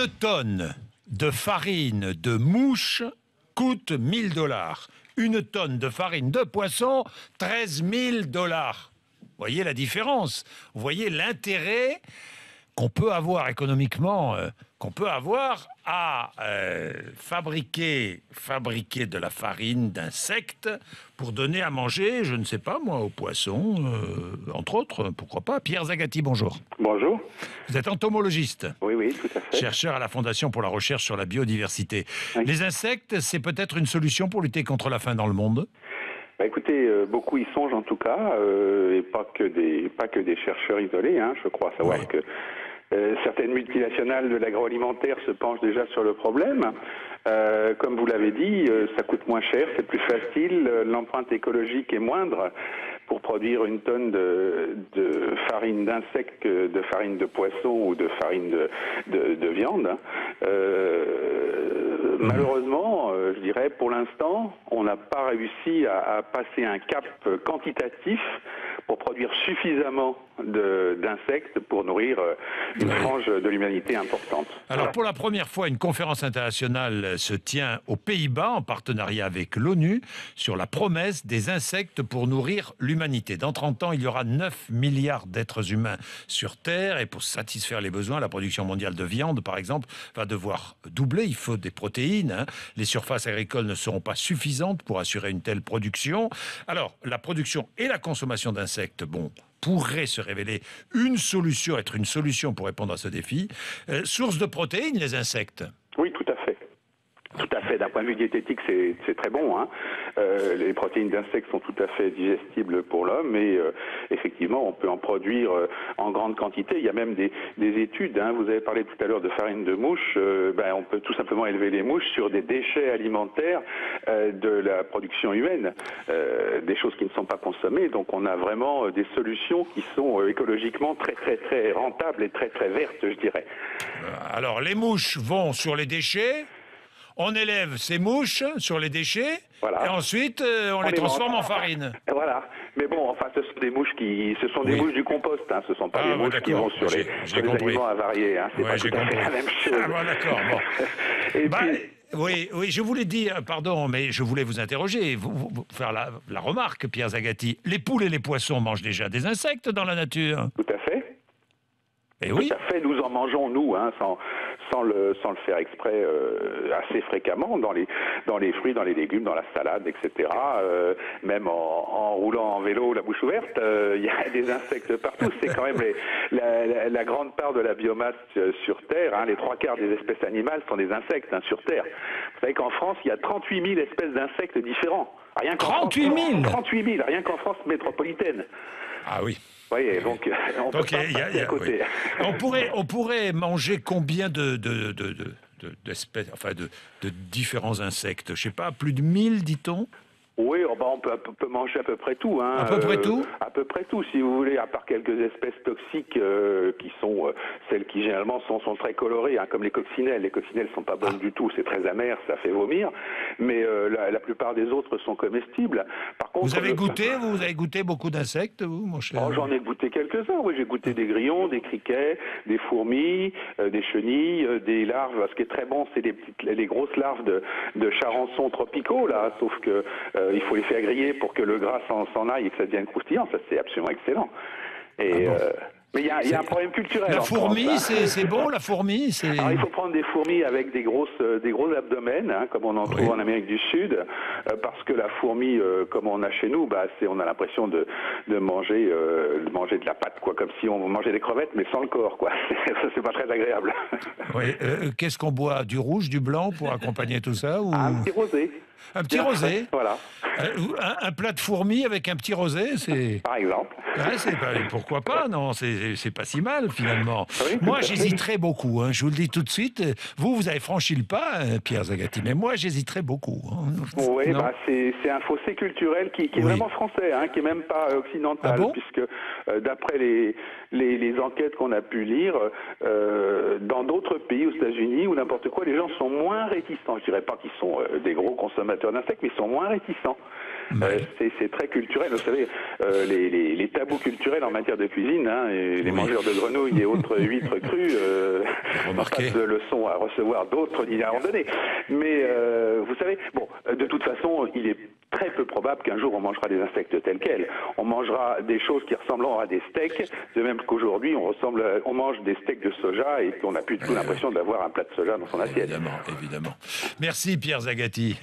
Une tonne de farine de mouche coûte 1000 $. Une tonne de farine de poisson, 13 000 $. Vous voyez la différence? Vous voyez l'intérêt qu'on peut avoir économiquement, à fabriquer de la farine d'insectes pour donner à manger, je ne sais pas moi, aux poissons, entre autres, pourquoi pas. Pierre Zagati, bonjour. Bonjour. Vous êtes entomologiste. Oui, tout à fait. Chercheur à la Fondation pour la recherche sur la biodiversité. Oui. Les insectes, c'est peut-être une solution pour lutter contre la faim dans le monde? Écoutez, beaucoup y songent en tout cas, et pas que des chercheurs isolés. Je crois savoir que certaines multinationales de l'agroalimentaire se penchent déjà sur le problème. Comme vous l'avez dit, ça coûte moins cher, c'est plus facile, l'empreinte écologique est moindre pour produire une tonne de farine d'insectes que de farine de poisson ou de farine de viande. Malheureusement, je dirais, pour l'instant, on n'a pas réussi à passer un cap quantitatif pour produire suffisamment d'insectes pour nourrir une frange de l'humanité importante. Alors, pour la première fois, une conférence internationale se tient aux Pays-Bas en partenariat avec l'ONU sur la promesse des insectes pour nourrir l'humanité. Dans 30 ans, il y aura 9 milliards d'êtres humains sur Terre et pour satisfaire les besoins, la production mondiale de viande, par exemple, va devoir doubler. Il faut des protéines. Les surfaces agricoles ne seront pas suffisantes pour assurer une telle production. Alors, la production et la consommation d'insectes, pourrait se révéler être une solution pour répondre à ce défi. Source de protéines, les insectes. Oui, tout à fait. Tout à fait. D'un point de vue diététique, c'est très bon. Les protéines d'insectes sont tout à fait digestibles pour l'homme et effectivement, on peut en produire en grande quantité. Il y a même des études. Vous avez parlé tout à l'heure de farine de mouche. On peut tout simplement élever les mouches sur des déchets alimentaires de la production humaine, des choses qui ne sont pas consommées. Donc, on a vraiment des solutions qui sont écologiquement très, très, très rentables et très, très vertes, je dirais. Alors, les mouches vont sur les déchets. On élève ces mouches sur les déchets, et ensuite on les transforme en farine. Voilà. Mais ce sont des mouches des mouches du compost. Ce ne sont pas des mouches qui vont sur les aliments avariés. C'est pas tout à fait la même chose. D'accord. Bon. Oui, je voulais dire, pardon, mais je voulais vous interroger, vous faire la remarque, Pierre Zagati. Les poules et les poissons mangent déjà des insectes dans la nature. Tout à fait. Et oui. Tout à fait, nous en mangeons, nous, sans le faire exprès, assez fréquemment, dans les fruits, dans les légumes, dans la salade, etc. Même en roulant en vélo, la bouche ouverte, il y a des insectes partout. C'est quand même la grande part de la biomasse sur Terre. Les 3/4 des espèces animales sont des insectes sur Terre. Vous savez qu'en France, il y a 38 000 espèces d'insectes différents. 38 000 38 000, rien qu'en France métropolitaine. Ah oui. Oui, donc on peut pas passer à côté. Oui. On pourrait manger combien d'espèces, de différents insectes? Je sais pas, plus de 1000, dit-on? Oui, on peut manger à peu près tout. À peu près tout? À peu près tout, si vous voulez, à part quelques espèces toxiques qui sont celles qui généralement sont très colorées, comme les coccinelles. Les coccinelles ne sont pas bonnes du tout, c'est très amer, ça fait vomir. Mais la plupart des autres sont comestibles. Par contre, vous avez goûté beaucoup d'insectes, vous, mon cher? J'en ai goûté quelques-uns, oui. J'ai goûté des grillons, des criquets, des fourmis, des chenilles, des larves. Ce qui est très bon, c'est les grosses larves de charançons tropicaux, là, sauf que il faut les faire griller pour que le gras s'en aille et que ça devienne croustillant. Ça, c'est absolument excellent. Et, mais il y a un problème culturel. La fourmi, c'est bon, la fourmi? Alors, il faut prendre des fourmis avec des gros abdomens, comme on en trouve en Amérique du Sud, parce que la fourmi, comme on a chez nous, on a l'impression de manger de la pâte, comme si on mangeait des crevettes, mais sans le corps, quoi. Ça, c'est pas très agréable. Oui. Qu'est-ce qu'on boit? Du rouge, du blanc pour accompagner tout ça ou... Un petit rosé. Un petit rosé. Voilà. Un plat de fourmis avec un petit rosé, c'est... Par exemple. Pourquoi pas, non, c'est pas si mal, finalement. Oui, moi, j'hésiterais beaucoup, je vous le dis tout de suite. Vous avez franchi le pas, Pierre Zagati, mais moi, j'hésiterais beaucoup. Oui, c'est un fossé culturel qui est vraiment français, qui est même pas occidental, puisque d'après les enquêtes qu'on a pu lire, dans d'autres pays, aux États-Unis ou n'importe quoi, les gens sont moins réticents. Je dirais pas qu'ils sont des gros consommateurs d'insectes, mais ils sont moins réticents. C'est très culturel. Vous savez, les tabous culturels en matière de cuisine, et les mangeurs de grenouilles et autres huîtres crues, Remarquez. Pas de leçon à recevoir d'autres dîners randonnés. Mais vous savez, bon, de toute façon, il est très peu probable qu'un jour on mangera des insectes tels quels. On mangera des choses qui ressembleront à des steaks, de même qu'aujourd'hui on mange des steaks de soja et qu'on n'a plus du tout l'impression d'avoir un plat de soja dans son assiette. Évidemment, évidemment. Merci Pierre Zagatti.